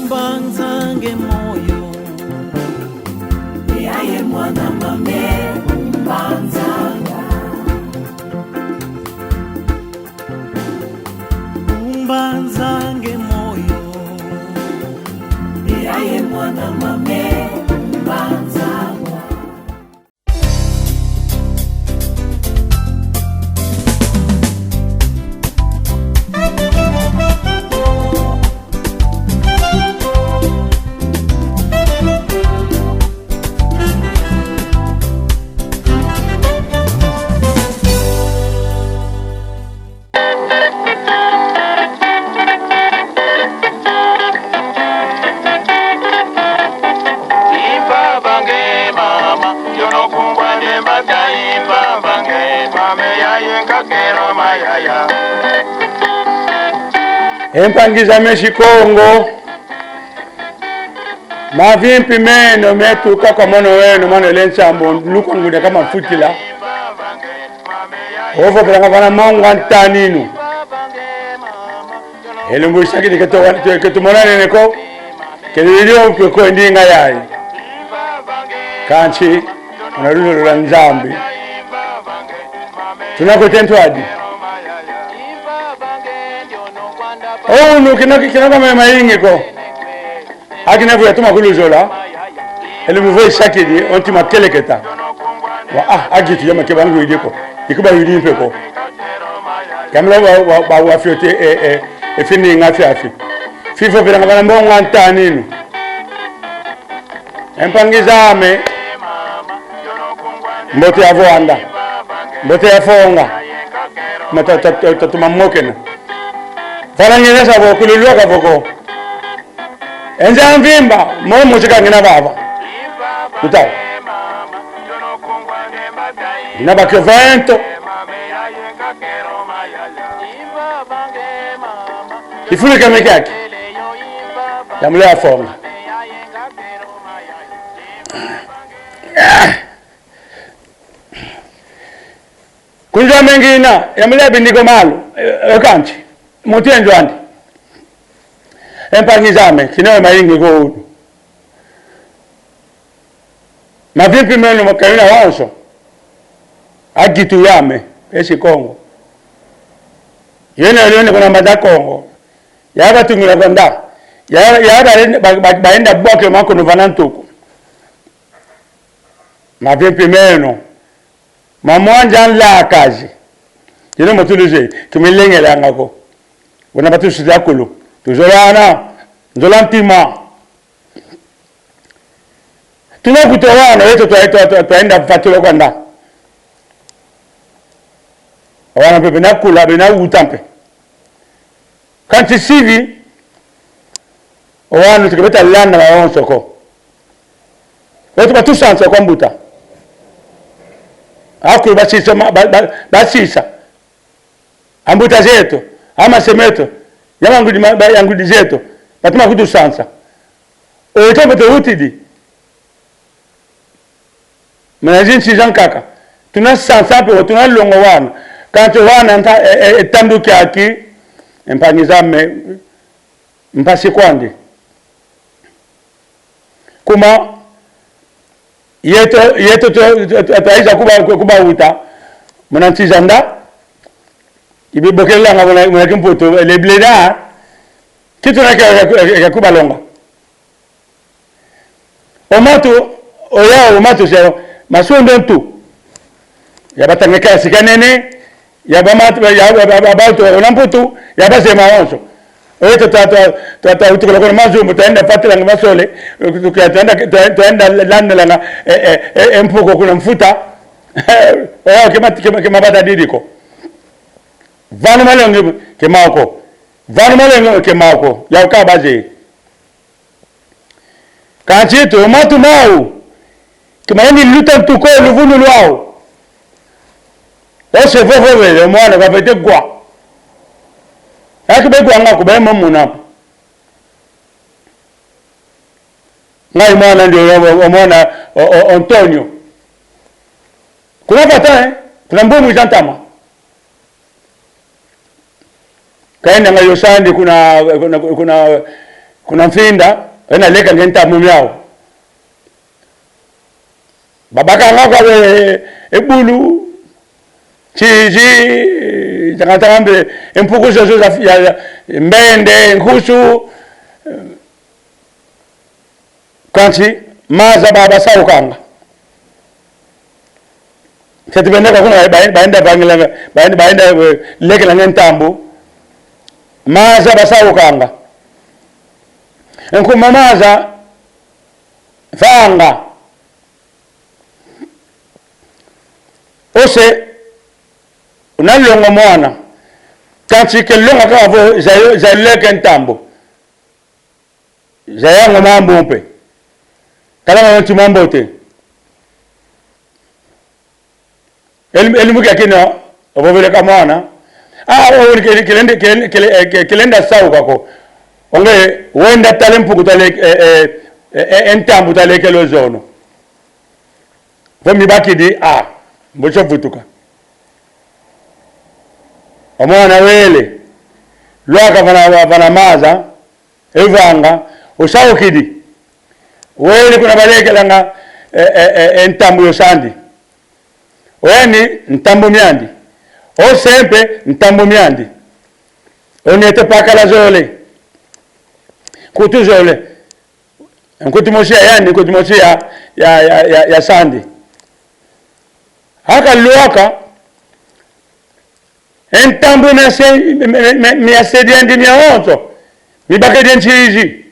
umbanzange moyo yaye mwana mame umbanzanga umbanzange moyo yaye mwana mame umbanzanga. Empangiza meshikongo mavimpi meno metu kaka mono wenu mano lensambo luko ngude kama futila ovo pelanga vana mangu antaninu elumbu shakiti ketu monane neko kelilio kweko ndinga yai kanchi unaruzo la nzambi tunako tentuadi oh no kinaka mema yingi ko akina vya tuma kuluzola ele muvoi shakidi onti makeleketa wa agitu yama kebangu idiko ikuba yidimpe ko kamla ba wafiote fini ngafi afi fifo bila ngana mbongo antaninu empangizame mbote ya voanda mbote ya fonga matata tumamokena fana ngene sabo kululwa kavoko enza mvimba mo muzika ngina baba uta na bakevento ifulika mekaki yamle afonga kunja mengina yamle bindiko malo okanchi Mutienjo andi empangizame kinawe mayingi ko mavipi meno makaina wanso agitu yame esi Kongo yene kuna mbada Kongo yaba tungula kwanda yaba baenda boke mako novanantuku mavipi meno mamwanja la kazi yene motuluze kimilengela ngako wana batu sidakulu tuzolana nzolantima tunakutowana yetu twaenda fatula kwanda wana pepe nakula bena utampe kanti sivi wana tukabeta lana na onsoko wetu batu sansa kwa mbuta aku basisa ambuta zetu ama semeto yangudi zetu batuma kudu sansa oto bete utidi manajin sijan kaka tuna sansa pe tuna longo wana kanto wana nta tanduki aki empangizame mpasi kwandi kuma yeto ataiza kuba uta mnantizanda ibi bokela ngabona mwana kimpoto le bleda kitu na kubalonga omatu sero masundo ntu yabatangeka sikanene yabamatu yabato olamputu yabase maonso oyeto tata utukala kwa mazu mutaenda fatila ngasole tuenda landela empuko kuna mfuta kema bata didiko vanu malengo kemako ya ukabaje kanchito matu mau kimaeni luta tuko luvunu lwao ose vovove mwana kapete kwa akibegwa ngako bema munapo ngai mwana ndio mwana Antonio kuna pata kuna mbomu jantama kaenda ngayo sandi kuna kuna mfinda ena leka ngenta mumyao babaka ngaka ebulu chiji jangatambe empukuzo zo ya mbende nkusu kanti maza baba saukanga ketibendeka kuna baenda bangila baenda leke la ngentambo maza basaukanga enkuma maza fanga ose unalonga mwana kanti kelonga kavo za leke ntambo za yango mambo mpe kala mtu mambo te elimu yakina obovele kamana kelenda sawu kako onge wenda talempu kutale entambu tale kelo zono vomi bakidi mbocho vutuka omwana wele lwaka vana maza evanga usawukidi wele kuna balekelanga entambu yosandi weni ntambu myandi o sempe ntambu myandi onete pakala zole kutu zole nkuti mosia yani nkuti mosia ya sandi haka luaka entambu miasediandi miaonto mibakedi nchizi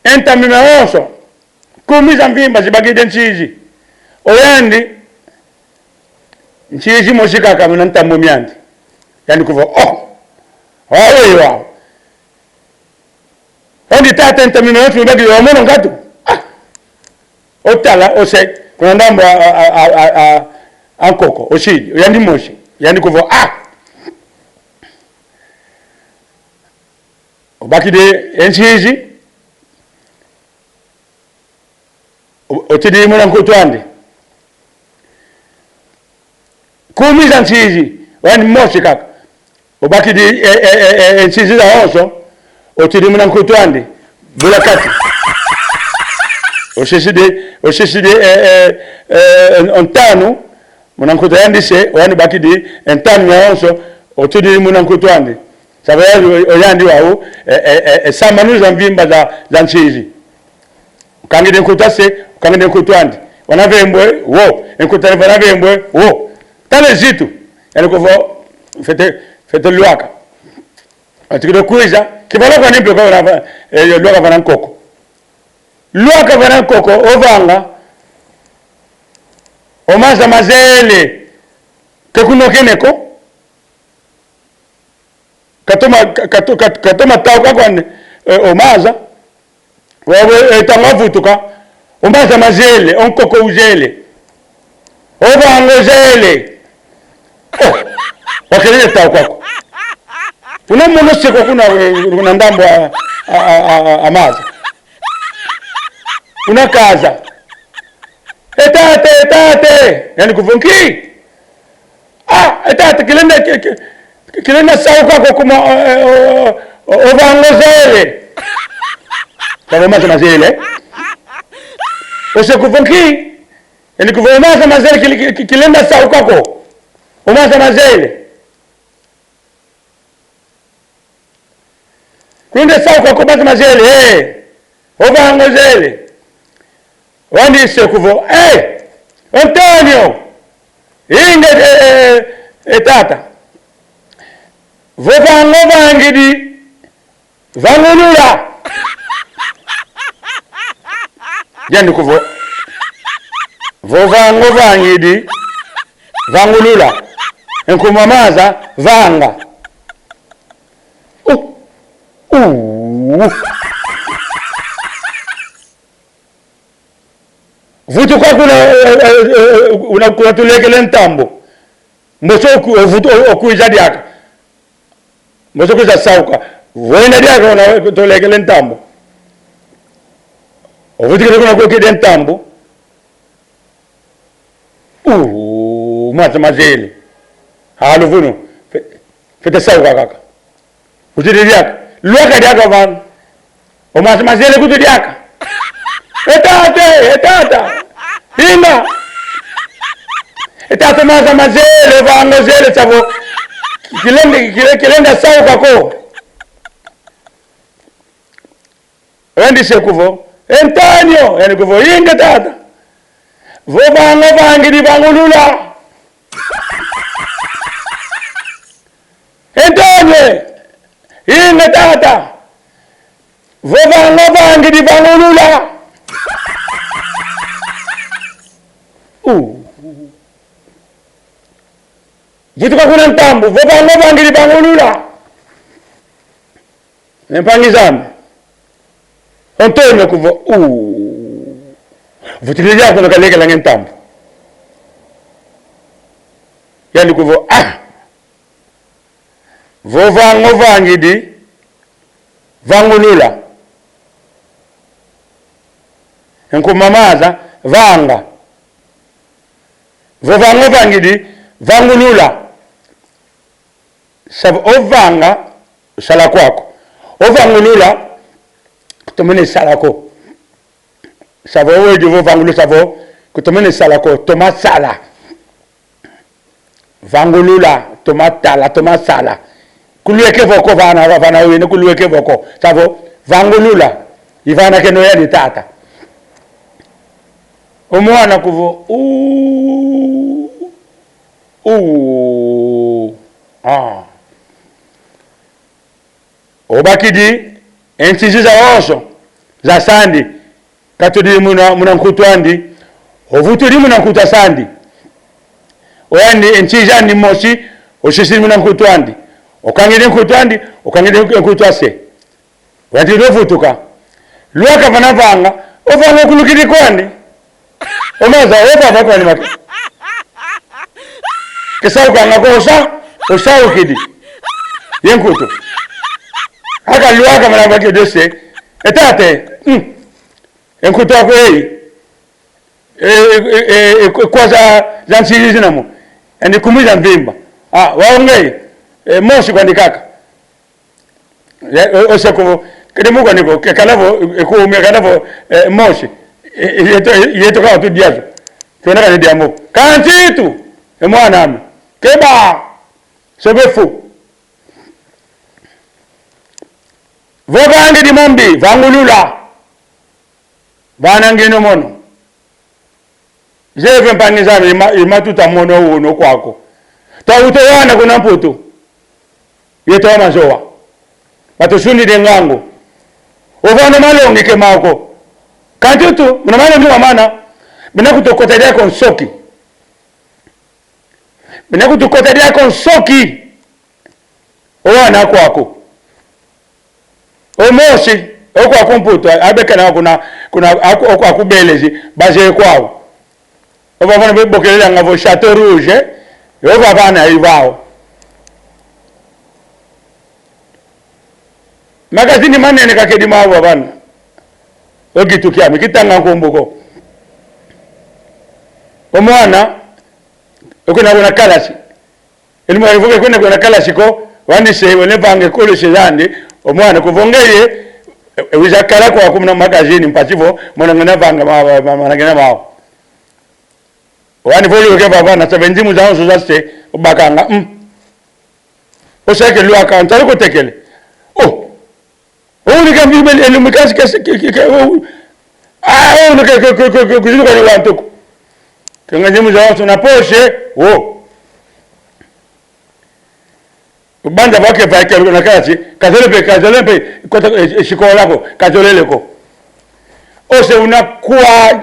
entambu miaonso kumiza mvimba zibakedi nchizi oyandi nchizi mosikaka mna ntambu myandi yani kuvo wawe wao ondi tata ntambu myandi mibakedi wamono ngatu otala ose kuna ndambo ankoko oshidi yandi moshi yani kuvo obakide enchizi otidi mwana nkutwande kumiza nchizi yani moshi kaka obakide enchizi za onso otidi mwana nkutwande bula kati oshiside ontanu munankuto yandise wani bakidi entanu ya onso otudi munankutwande sababu oyandi wawo samanuza mvimba za nchizi kangide nkutase kangide nkutwande wanavembwe wo nkutane wanavembwe wo tale zitu yani kuvo fete luaka atikide kuiza kibala kwa nimpe kwa luaka vanankoko luaka vanankoko ovanga omaza mazele kekunokeneko katoma tau kakwane omaza wawe etangavutuka omaza mazele onkoko uzele ovanga uzele wakelele tau kako una monoseko kuna ndambo amaza una kaza etate yani kuvunki etate kilenda sauka kwa kuma ovangozele kwa maza mazele ose kuvunki yani kuvomaza mazele kilenda sauka kwa omaza mazele kunde sauka kwa maza mazele ovangozele wandi sekuvo Antonio inge etata vovango vangidi vangulula yani kuvo vovango vangidi vangulula enkumamaza vanga vutu kwa kuna tulekele ntambo mboso okuiza diaka mboso kuiza sauka voina diaka una tulekele ntambo ovutu kuna kukide ntambo mata mazele halu vuno fete sauka kaka Kutiriaka. Luaka diaka van. O mazele kutiriaka. Etata. Inga. Etata mazele vango zele savo. Kilenda sawa kako. Wendi sekuvo. Antonio, yani kuvo inga tata. Vo vango vangi di vango lula. Antonio, inga tata. Vo vango vangi di vango lula. Vitu kakuna ntambu, vo vango vangi di vango lula. Nempangizame. Antonio kuvo, vutilia kono kalega langen tambo. Yani kuvo, vo vango vangi di vango lula. Enku mamaza vanga. Vo vango vangi di vango lula. Sabu o vanga sala kwako. O vango lula kutomene salako. Savo wewe vo vangulu savo kutomene salako toma sala. Vangulula toma tala toma sala. Kulueke voko vana wene kulueke voko. Savo vangulula ivana keno ya di tata. Omwana kuvo Obakidi entizi za oso za sandi katudi muna nkutwandi ovuturi muna nkuta sandi oyandi entizi ni mosi osisi muna nkutwandi okangide nkutwandi okangide nkutwase wandi rovutuka luaka vanavanga ovanga kulukidi kwandi omaza ova vakwani make kesau kanga kosa osau kidi yenkuto aka luaka vanavake dose etate enkuto wako kwaza zansiri zinamo andi kumiza mvimba waongei moshi kwa ndikaka oseko kedimuko niko kalavo ekuumia kalavo moshi yeto kawa tu diazo tuonaka ni diamo kanchitu mwana ame keba sobefu vogangi di mombi vangulula vanangino mono zeve mpangizano imatuta mono uno kwako tautowana kuna mputu yeto wa mazoa watusundi dengango ovano malongi kemako kantutu muna malongi wamana bina kutokotadia konsoki bina kutokotadia konsoki owana kwako omosi okwa kumputu abekana kuna okwa kubelezi baje kwao obavana bebokelela ngavo Chateau Rouge yova bana ivao magazini manene kakedi mawa bana ogitukia mikitanga nkombuko omwana okuna kalasi elimo ivuke kuna kalasi ko wandise wone bange kolo shezandi omwana kuvongeye wizakala kwa kumna magazini mpasivo mwana ngana vanga managena mao wani voli oke baba na 70 zao zozaste bakanga oseke luaka ntari ko tekele ni kan bibe elumikasi kese ni kuzidu kwa wantoko kanga jimu zao na poshe banda bake vaike na kasi kazolepe kota shikola ko kazoleleko ose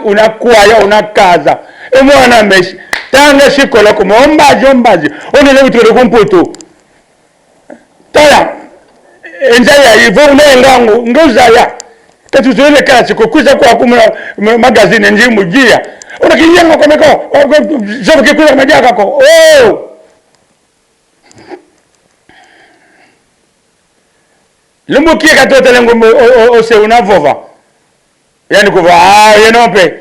unakuwa ya unakaza mwana meshi tanga shikola ko ombaji onele utire kumputu tala enjaya ivo unengangu ngozaya tatuzole kasi ko kuza kwa kumuna magazine njimu jia unakiyenga kwa meko zoke kula majaka ko Lumbuki katoto lengo ose unavova. Yani kuva yenope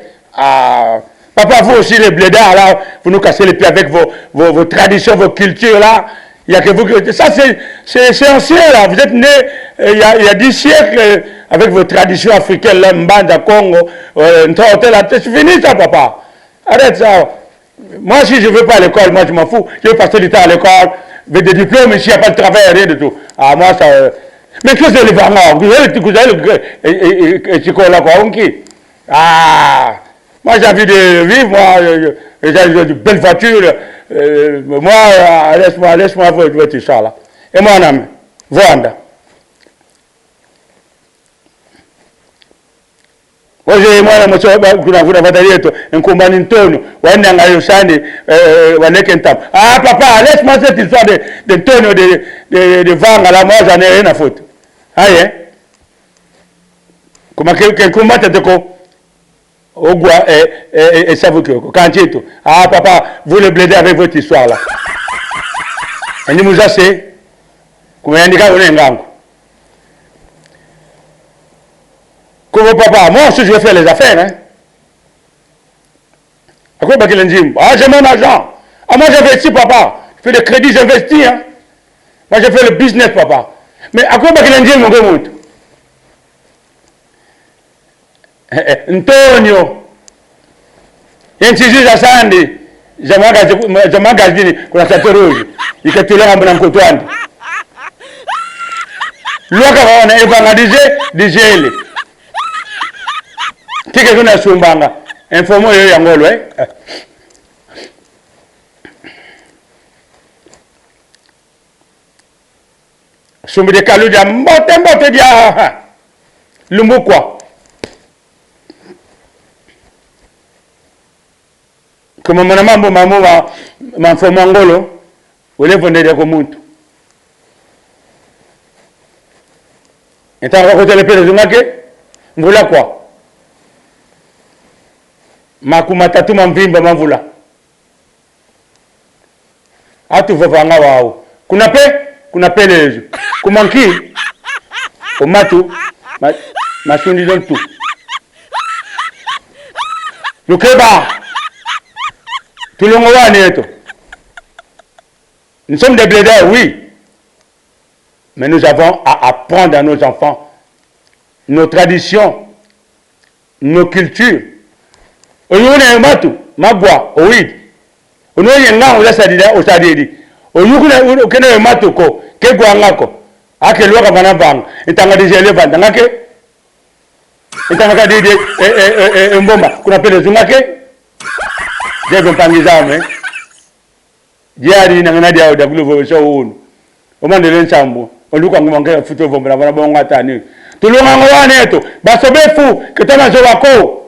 papa vous aussi les blédards là vous nous cassez les pieds avec vos traditions, vos cultures là Il n'y a que vous qui... Ça, c'est ancien, là. Vous êtes né il y a 10 siècles avec vos traditions africaines, là, Mbanda, Congo, c'est fini ça, papa. Arrête ça. Moi, si je ne veux pas à l'école, moi, je m'en fous. Je veux passer du temps à l'école, avec des diplômes, ici, il n'y a pas de travail, rien du tout. Ah, moi, ça... Mais qu'est-ce que c'est le varnard? Vous avez le ah, moi, j'ai envie de vivre, moi, j'ai de belles voitures. Moi, laisse-moi voir ça, là. Et moi, on a Vanda. Oje mwana mchoba kuna vatali yetu nkumbani ntono wanda ngayo sande waneke ntam ah papa laisse-moi cette histoire de ntono de vanga la moi j'en ai rien à foutre aye kuma quelqu'un combatte de ko ogwa et ça vous que quand tu ah papa vous le blédez avec votre histoire là et nous assez kuma andika unengango. Comme papa, moi aussi je vais faire les affaires. Hein. À quoi qu'il dit? Ah, j'ai mon argent. Ah, moi j'investis, papa. Je fais des crédits, j'investis. Hein. Moi je fais le business, papa. Mais à quoi qu'il dit, mon gars? Antonio. Il y a un petit à Sandy. J'ai magasiné pour la tête rouge. Il y a tout le monde en côtoie. L'autre, on a évangélisé des gels. Tike kuna sumbanga informo yo yangolo sumbi de kalu dia mbote dia lumbu kwa kama mwana mambo ma informo ngolo wele vonde de ko muntu etanga ko telepele zungake mbula kwa makuma tatu mamvimba mavula atu vavanga wao kuna pelezo kumanki omatu masundi don tout lukeba tulongo wane eto nous sommes des blédards oui mais nous avons à apprendre à nos enfants nos traditions nos cultures. Oyune matu magwa oid onoye nga osasadida osadidi oyukuna kene matu ko ke gwa ngako ake lwa bana bang itanga dijele banda ngake itanga didi mbomba kuna pele zungake je mpangizame jari na ngana dia oda gluvo so wonu omandele nsambo oluka ngomanga futo vomba bana bonga tani tulunga ngwane eto basobefu kitana zo wako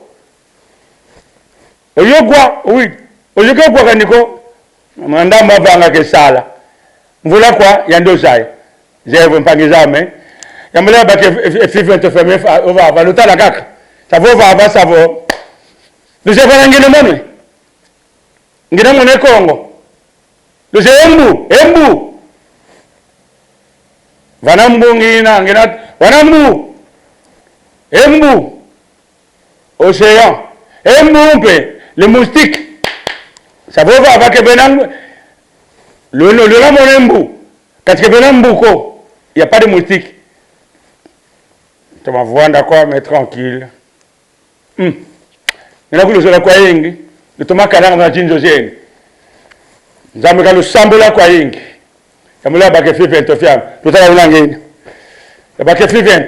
oyogwa oui oyoke kwa kaniko mandamba banga ke sala mvula kwa yando sai jewe mpangizame yamule ba ke F20 femme ova valuta la kaka ça va ça va nous avons ngine mone ngina mone Kongo nous embu vanambu ngina ngina vanambu embu océan embu mpe les moustiques, ça va avec Benang, le Lamonembu, quand que Benambuko, il n'y a pas de moustiques. Tu vas voir d'accord, mais tranquille. Il y a que le quoi ying, le tomate canard dans la jean josienne. Nous avons le sambola quoi ying. Il y a que fait 20 fiam, tout à l'heure, il y a que fait 20.